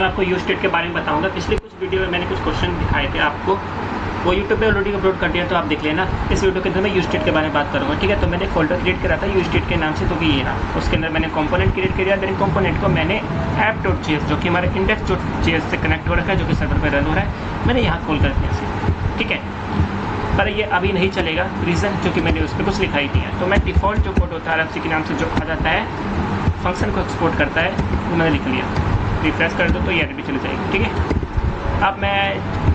मैं आपको use state के बारे में बताऊंगा। पिछले कुछ वीडियो में मैंने कुछ क्वेश्चन दिखाए थे आपको, वो यूट्यूब पे ऑलरेडी अपलोड कर दिया, तो आप देख लेना। इस वीडियो के अंदर मैं यूज स्टेट के बारे में बात करूँगा, ठीक है। तो मैंने एक फोल्डर क्रिएट करा था यूज स्टेट के नाम से, तो भी ये रहा। उसके अंदर मैंने कंपोनेंट क्रिएट किया, देन कंपोनेंट को मैंने app.js जो कि हमारे index.js से कनेक्ट हो रखा है, जो कि सर्वर पर रन हो रहा है, मैंने यहाँ कॉल कर दिया इसे, ठीक है। पर ये अभी नहीं चलेगा, रीज़न क्योंकि मैंने उस पर कुछ लिखा ही नहीं है। तो मैं डिफ़ॉल्ट जो कोड होता है RFC के नाम से जो आ जाता है, फंक्शन को एक्सपोर्ट करता है, वो मैंने लिख लिया। रिफ्रेश कर दो तो ये भी चली जाएगी, ठीक है। अब मैं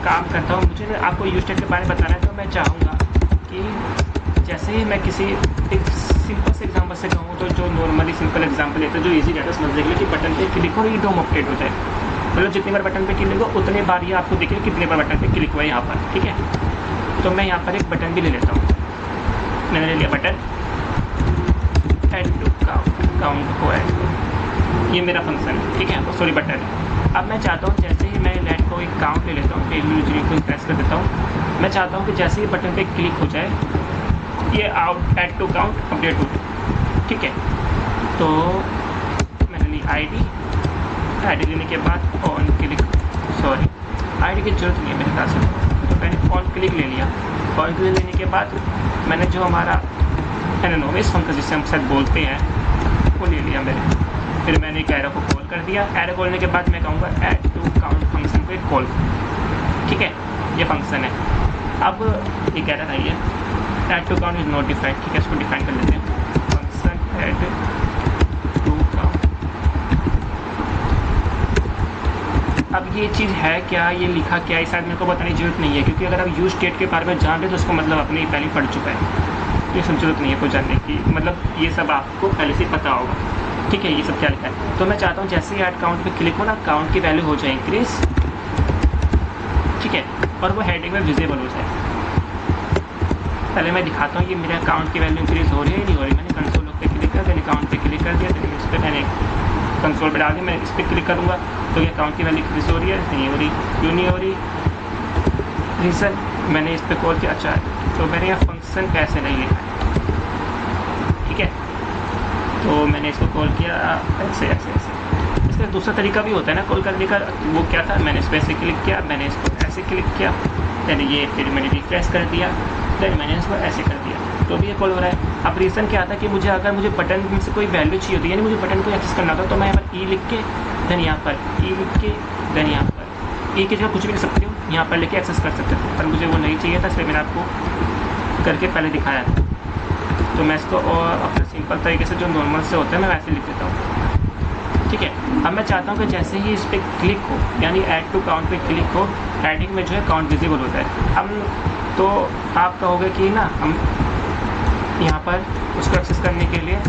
काम करता हूँ, मुझे आपको यूज स्टेट के बारे में बताना है। तो मैं चाहूँगा कि जैसे ही मैं किसी एक सिंपल से एग्जाम्पल से कहूँ, तो जो नॉर्मली सिंपल एग्जाम्पल लेते हैं, जो ईजी डाटा समझने के लिए, कि बटन पे क्लिक हो, ये डोम अपडेट हो जाए। मतलब जितनी बार बटन पे क्लिक हो उतनी बार ये आपको दिखे कितनी बार बटन पे क्लिक हुआ है यहाँ पर, ठीक है। तो मैं यहाँ पर एक बटन भी ले लेता हूँ। मैंने ले लिया बटन, ऐड टू काउंट को ऐड, ये मेरा फंक्शन है, ठीक है। Sorry button. अब मैं चाहता हूँ जैसे ही मैं लेट को एक काउंट ले लेता हूँ, यूजली को प्रेस कर देता हूँ। मैं चाहता हूँ कि जैसे ही बटन पे क्लिक हो जाए, ये ऐड टू काउंट अपडेट हो, ठीक है। तो मैंने ली आईडी लेने के बाद ऑन क्लिक, सॉरी आईडी की जरूरत नहीं है मेरे ख्याल से, तो मैंने ऑन क्लिक ले लिया। ऑन क्लिक लेने के बाद मैंने जो हमारा एनोनिमस फंक्शन जिसे हम शायद बोलते हैं, वो ले लिया मैंने। फिर मैंने एक एरो को कॉल कर दिया। एरो कॉलने के बाद मैं कहूँगा ऐड टू काउंट फंक्शन को एक कॉल, ठीक है। ये फंक्शन है। अब ये कह रहा था ये add to count is not defined, ठीक है। इसको डिफाइन कर लेते हैं, फंक्शन ऐड टू काउंट। अब ये चीज़ है क्या, ये लिखा क्या है, शायद मेरे को बताने की जरूरत नहीं है, क्योंकि अगर आप यूज स्टेट के बारे में जान रहे तो उसको मतलब अपने ही पहले पढ़ चुका है, ये सब जरूरत नहीं है कोई जानने की, मतलब ये सब आपको पहले से पता होगा, ठीक है। ये सब क्या लिखा है। तो मैं चाहता हूँ जैसे ही ऐड काउंट पे क्लिक हो ना, काउंट की वैल्यू हो जाए इंक्रीज, ठीक है, और वो हेडिंग में विजिबल हो जाए। पहले मैं दिखाता हूँ ये मेरे अकाउंट की वैल्यू इंक्रीज हो रही है नहीं हो रही। मैंने कंसोल पे क्लिक कर दिया, अकाउंट पे क्लिक कर दिया, इस पर मैंने कंसोल पे डाल दिया। मैं इस पर क्लिक करूँगा तो ये अकाउंट की वैल्यू इंक्रीज हो रही है, नहीं हो रही। क्यों नहीं हो रही, रीज़न मैंने इस पर कॉल किया। अच्छा, तो मैंने यहाँ फंक्शन कैसे नहीं लिखा है, ठीक है। तो मैंने इसको कॉल किया ऐसे ऐसे ऐसे। इसका दूसरा तरीका भी होता है ना कॉल करने का, वो क्या था, मैंने इस पर ऐसे क्लिक किया, मैंने इसको ऐसे क्लिक किया, यानी ये फिर मैंने रिफ्रेश कर दिया, फिर मैंने इसको ऐसे कर दिया, तो भी ये कॉल हो रहा है। अब रीज़न क्या था कि मुझे अगर मुझे बटन में से कोई वैल्यू चाहिए होती है, यानी मुझे बटन को एक्सेस करना था, तो मैं यहाँ पर ई लिख के, देन यहाँ पर ई लिख के, देन यहाँ पर ई की जगह कुछ भी लिख सकती हूँ, यहाँ पर लेके एक्सेस कर सकते थे। पर मुझे वो नहीं चाहिए था, इसलिए मैंने आपको करके पहले दिखाया था। तो मैं इसको और अपने सिंपल तरीके से जो नॉर्मल से होता है मैं वैसे लिख देता हूँ, ठीक है। अब मैं चाहता हूँ कि जैसे ही इस पर क्लिक हो, यानी ऐड टू काउंट पे क्लिक हो, हेडिंग में जो है काउंट विजिबल होता है। अब तो आप कहोगे कि ना हम यहाँ पर उसको एक्सेस करने के लिए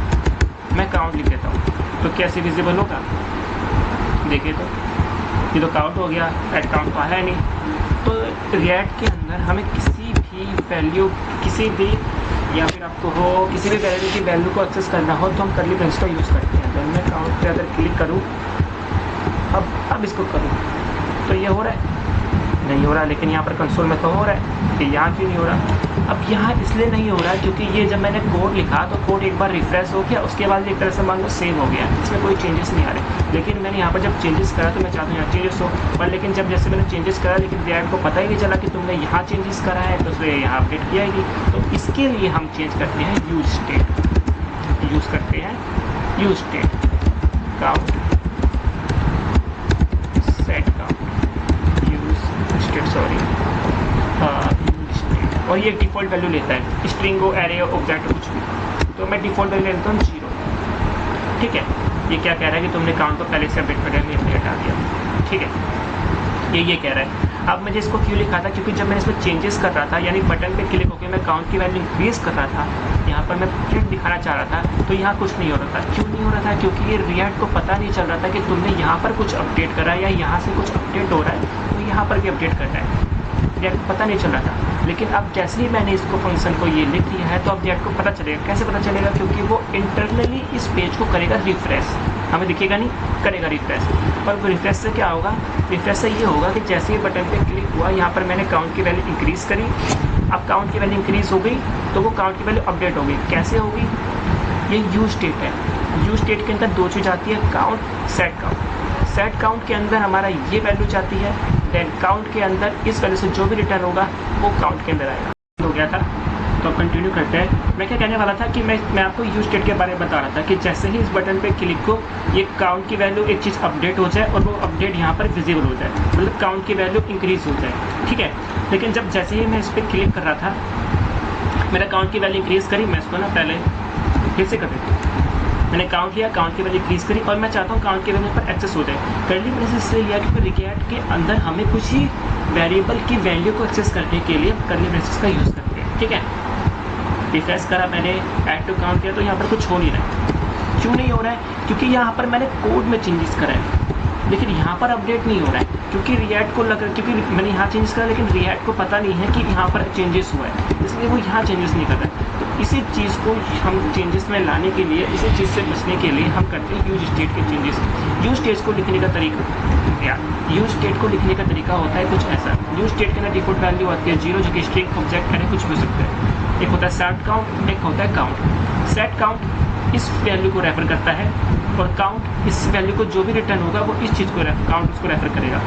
मैं काउंट लिख देता हूँ, तो कैसे विजिबल होगा, देखिए तो ये तो काउंट हो गया, ऐड काउंट तो आया नहीं। तो रिएक्ट के अंदर हमें किसी भी वैल्यू, किसी भी, या फिर आपको हो किसी भी वैल्यू की वैल्यू को एक्सेस करना हो, तो हम कर्ली ब्रैकेट्स का यूज़ करते हैं। तो मैं काउंट पे अगर क्लिक करूँ, अब इसको करूँ तो ये हो रहा है, नहीं हो रहा, लेकिन यहाँ पर कंसोल में तो हो रहा है, कि यहाँ क्यों नहीं हो रहा। अब यहाँ इसलिए नहीं हो रहा क्योंकि ये जब मैंने कोड लिखा तो कोड एक बार रिफ्रेश हो गया, उसके बाद एक तरह से मान लो सेव हो गया, इसमें कोई चेंजेस नहीं आ रहे। लेकिन मैंने यहाँ पर जब चेंजेस करा तो मैं चाहता हूँ यहाँ चेंजेस हो, पर लेकिन जब जैसे मैंने चेंजेस करा, लेकिन रिएक्ट को पता ही नहीं चला कि तुमने यहाँ चेंजेस करा है, तो उसने यहाँ अपडेट किया ही नहीं। तो इसके लिए हम चेंज करते हैं यूज स्टेट, यूज़ करते हैं use state count set count use state, sorry use state, और ये डिफ़ॉल्ट वैल्यू लेता है, स्ट्रिंग हो, एरे हो, ऑब्जेक्ट कुछ भी। तो मैं डिफ़ॉल्ट वैल्यू लेता हूँ 0, ठीक है। ये क्या कह रहा है कि तुमने काउंट को पहले से अपडेट कर दिया, मैं हटा दिया, ठीक है। ये कह रहा है। अब मुझे इसको क्यों लिखा था, क्योंकि जब मैंने इसमें चेंजेस कर रहा था, यानी बटन पे क्लिक होकर मैं काउंट की वैल्यू इंक्रीज़ कर रहा था, यहाँ पर मैं प्रिंट दिखाना चाह रहा था, तो यहाँ कुछ नहीं हो रहा था। क्यों नहीं हो रहा था, क्योंकि ये रिएक्ट को पता नहीं चल रहा था कि तुमने यहाँ पर कुछ अपडेट करा है या यहाँ से कुछ अपडेट हो रहा है, तो यहाँ पर भी अपडेट करना है, रिएक्ट को पता नहीं चल रहा था। लेकिन अब जैसे ही मैंने इसको फंक्शन को ये लिख दिया है, तो अब रिएक्ट को पता चलेगा। कैसे पता चलेगा, क्योंकि वो इंटरनली इस पेज को करेगा रिफ्रेश, हमें दिखेगा नहीं, करेगा रिफ्रेश। और वो रिफ्रेश से क्या होगा, रिफ्रेश से ये होगा कि जैसे ही बटन पे क्लिक हुआ, यहाँ पर मैंने काउंट की वैल्यू इंक्रीज़ करी, अब काउंट की वैल्यू इंक्रीज़ हो गई, तो वो काउंट की वैल्यू अपडेट हो गई। कैसे होगी, ये यूज स्टेट है। यूज स्टेट के अंदर दो चीज़ आती है, count, set count. Set count के अंदर हमारा ये वैल्यू जाती है, देन काउंट के अंदर इस वैल्यू से जो भी रिटर्न होगा वो काउंट के अंदर आएगा। हो गया था, तो कंटिन्यू करते हैं। मैं क्या कहने वाला था कि मैं आपको यूज स्टेट के बारे में बता रहा था कि जैसे ही इस बटन पे क्लिक को ये काउंट की वैल्यू एक चीज़ अपडेट हो जाए और वो अपडेट यहाँ पर विजिबल हो जाए, मतलब काउंट की वैल्यू इंक्रीज हो जाए, ठीक है। लेकिन जब जैसे ही मैं इस पर क्लिक कर रहा था, मेरा काउंट की वैल्यू इंक्रीज़ करी, मैं इसको ना पहले फिर से कर देता हूँ। मैंने काउंट लिया, काउंट की वैल्यू इंक्रीज़ करी और मैं चाहता हूँ काउंट की वैल्यू पर एक्सेस हो जाए। करली मैंने इसलिए लिया क्योंकि रिकैट के अंदर हमें कुछ ही वेरिएबल की वैल्यू को एक्सेस करने के लिए करली ब्रेसेस का यूज़ करते हैं, ठीक है। रिफ्रेश करा मैंने, ऐड टू काउंट किया तो यहाँ पर कुछ हो नहीं रहा है। क्यों नहीं हो रहा है? क्योंकि यहाँ पर मैंने कोड में चेंजेस करा है, लेकिन यहाँ पर अपडेट नहीं हो रहा है क्योंकि रिएक्ट को क्योंकि मैंने यहाँ चेंजेस करा, लेकिन रिएक्ट को पता नहीं है कि यहाँ पर चेंजेस हुआ है, इसलिए वो यहाँ चेंजेस नहीं कर रहा है। तो इसी चीज़ को हम चेंजेस में लाने के लिए, इसी चीज़ से बचने के लिए हम करते हैं यूज स्टेट के चेंजेस। यूज स्टेट को लिखने का तरीका यूज स्टेट को लिखने का तरीका होता है कुछ ऐसा। यूज स्टेट के अंदर डिफॉल्ट वैल्यू आती है 0, जो कि स्ट्रिंग, ऑब्जेक्ट, एरे कुछ भी हो सकता है। एक होता है सेट काउंट, एक होता है काउंट। सेट काउंट इस वैल्यू को रेफर करता है और काउंट इस वैल्यू को जो भी रिटर्न होगा वो इस चीज़ को काउंट उसको रेफर करेगा,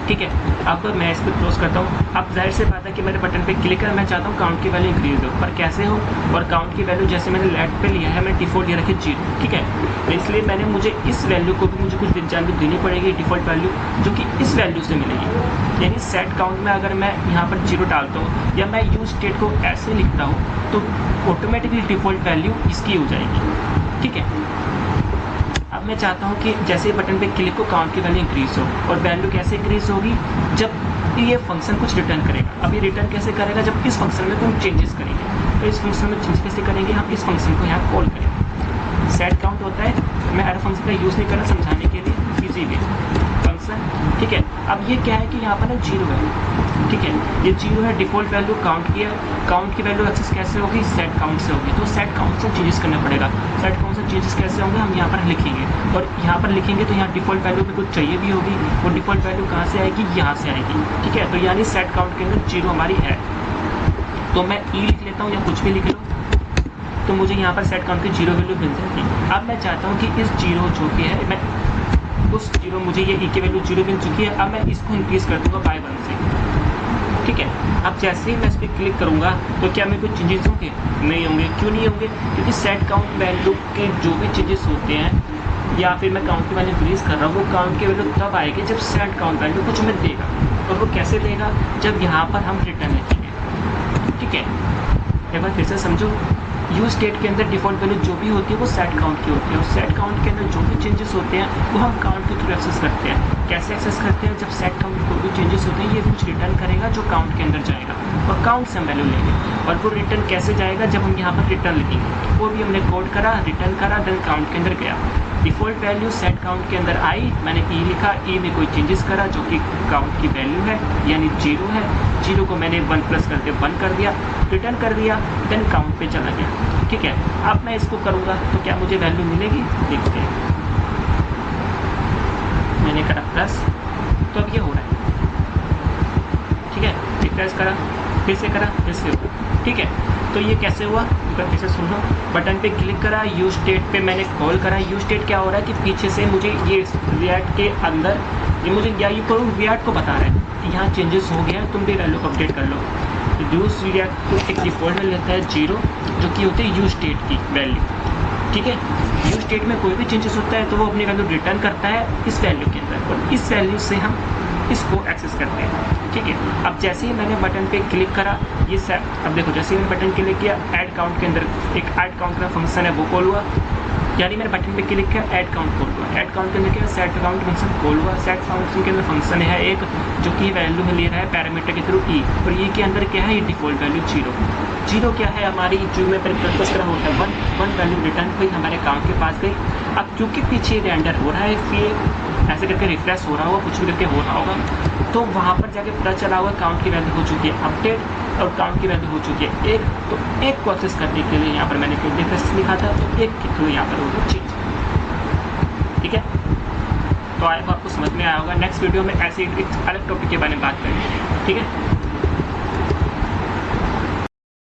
ठीक है। अब मैं इसको क्लोज करता हूँ। अब जाहिर से बात है कि मेरे बटन पे क्लिक कर मैं चाहता हूँ काउंट की वैल्यू इंक्रीज हो, पर कैसे हो? और काउंट की वैल्यू जैसे मैंने लेफ्ट पे लिया है, मैं डिफॉल्ट ये रखी 0, ठीक है। तो इसलिए मैंने मुझे इस वैल्यू को भी मुझे कुछ वैल्यू देनी पड़ेगी, डिफॉल्ट वैल्यू जो कि इस वैल्यू से मिलेगी। यानी सेट काउंट में अगर मैं यहाँ पर 0 डालता हूँ या मैं यूज स्टेट को ऐसे लिखता हूँ तो ऑटोमेटिकली डिफॉल्ट वैल्यू इसकी हो जाएगी, ठीक है। अब मैं चाहता हूँ कि जैसे बटन पे क्लिक को काउंट की वैल्यू इंक्रीज हो, और वैल्यू कैसे इंक्रीज होगी? जब ये फंक्शन कुछ रिटर्न करेगा। अब ये रिटर्न कैसे करेगा? जब इस फंक्शन में तुम चेंजेस करेंगे। तो इस फंक्शन में चेंज कैसे करेंगे? हम इस फंक्शन को यहाँ कॉल करेंगे। सेट काउंट होता है, मैं एरर फंक्शन का यूज़ नहीं करना समझाने के लिए, इजी वे फंक्शन, ठीक है। अब ये क्या है कि यहाँ पर ना 0 है, ठीक है। ये 0 है, डिफॉल्ट वैल्यू काउंट की है। काउंट की वैल्यू एक्सेस कैसे होगी? सेट काउंट से होगी। तो सेट काउंट से चेंजेस करना पड़ेगा। सेट काउंट से चेंजेस कैसे होंगे? हम यहाँ पर लिखेंगे, और यहाँ पर लिखेंगे तो यहाँ डिफॉल्ट वैल्यू में कुछ चाहिए भी होगी। वो डिफॉल्ट वैल्यू कहाँ से आएगी? यहाँ से आएगी, ठीक है। तो यानी सेट काउंट के अंदर 0 हमारी है। तो मैं ई लिख लेता हूँ या कुछ भी लिख लो, तो मुझे यहाँ पर सेट काउंट की 0 वैल्यू मिल जाएगी। अब मैं चाहता हूँ कि इस 0 जो कि है, मैं उस 0 मुझे ये ई की वैल्यू 0 मिल चुकी है। अब मैं इसको इंक्रीज कर दूँगा बाय 1 से, ठीक है। अब जैसे ही मैं इस पर क्लिक करूँगा तो क्या मेरे को चेंजेस होंगे? नहीं होंगे। क्यों नहीं होंगे? क्योंकि सेट काउंट वैल्यू के जो भी चेंजेस होते हैं, या फिर मैं काउंट की वैल्यू इंक्रीज कर रहा हूँ, वो काउंट की वैल्यू तब आएगी जब सेट काउंट वैल्यू कुछ हमें देगा। और वो कैसे देगा? जब यहाँ पर हम रिटर्न लिखेंगे, ठीक है। एक बार फिर से समझो, यूज स्टेट के अंदर डिफॉल्ट वैल्यू जो भी होती है वो सेट काउंट की होती है, और सेट काउंट के अंदर जो भी चेंजेस होते हैं वो हम काउंट के थ्रू एक्सेस करते हैं। कैसे एक्सेस करते हैं? जब सेट काउंट कोई भी चेंजेस होते हैं, ये कुछ रिटर्न करेगा जो काउंट के अंदर जाएगा, और काउंट से हम वैल्यू लेंगे। और वो रिटर्न कैसे जाएगा? जब हम यहाँ पर रिटर्न लिखेंगे। वो भी हमने कोड करा, रिटर्न करा, देन काउंट के अंदर गया। डिफ़ॉल्ट वैल्यू सेट काउंट के अंदर आई, मैंने ई लिखा, ई में कोई चेंजेस करा जो कि काउंट की वैल्यू है, यानी 0 है। 0 को मैंने 1 प्लस करके 1 कर दिया, रिटर्न कर दिया, देन काउंट पे चला गया, ठीक है। अब मैं इसको करूँगा तो क्या मुझे वैल्यू मिलेगी? देखते हैं। मैंने करा प्लस, तो अब ये हो रहा है, ठीक है। रिफ्रेश करा, फिर से करा, फिर से हुआ, ठीक है। तो ये कैसे हुआ? फिर से सुन लो, बटन पे क्लिक करा, यूज स्टेट पे मैंने कॉल करा। यूज स्टेट क्या हो रहा है कि पीछे से मुझे ये रिएक्ट के अंदर ये मुझे या ये रिएक्ट को बता रहा है कि यहाँ चेंजेस हो गया है, तुम भी वैल्यू को अपडेट कर लो। यूज रिएक्ट को एक डिफॉल्ट में लेता है 0, जो कि होती है यूज स्टेट की वैल्यू, ठीक है। यूज स्टेट में कोई भी चेंजेस होता है तो वो अपनी वैल्यू रिटर्न करता है इस वैल्यू के अंदर, और इस वैल्यू से हम इसको एक्सेस करते हैं, ठीक है। अब जैसे ही मैंने बटन पे क्लिक करा, ये सेट, अब देखो जैसे ही मैंने बटन क्लिक किया, ऐड काउंट के अंदर एक ऐड काउंट का फंक्शन है वो कॉल हुआ, यानी मैंने बटन पे क्लिक किया, ऐड काउंट कॉल हुआ। ऐड काउंट के अंदर क्या? सेट काउंट फंक्शन कॉल हुआ। सेट फंक्शन के अंदर फंक्शन है एक जो कि वैल्यू में ले रहा है पैरामीटर के थ्रू ई, और ई के अंदर क्या है? ये डिफॉल्ट वैल्यू 0। 0 क्या है? हमारी जो में पर्पस करा होता है 1 वैल्यू रिटर्न हुई, हमारे काउंट के पास गई। अब क्योंकि पीछे रेंडर हो रहा है, फिर ऐसे करके रिफ्रेश हो रहा होगा, कुछ भी करके हो रहा होगा, तो वहाँ पर जाके पता चला हुआ काउंट की वैल्यू हो चुकी है अपडेट, और काउंट की वैल्यू हो चुकी है 1। तो एक को एक्सेस करने के लिए यहाँ पर मैंने क्यों डिफरेंस लिखा था, तो 1 के थ्रू यहाँ पर होगा चेंज, ठीक है। तो आए आपको समझ में आया होगा। नेक्स्ट वीडियो में ऐसे एक अलग टॉपिक के बारे में बात करेंगे, ठीक है।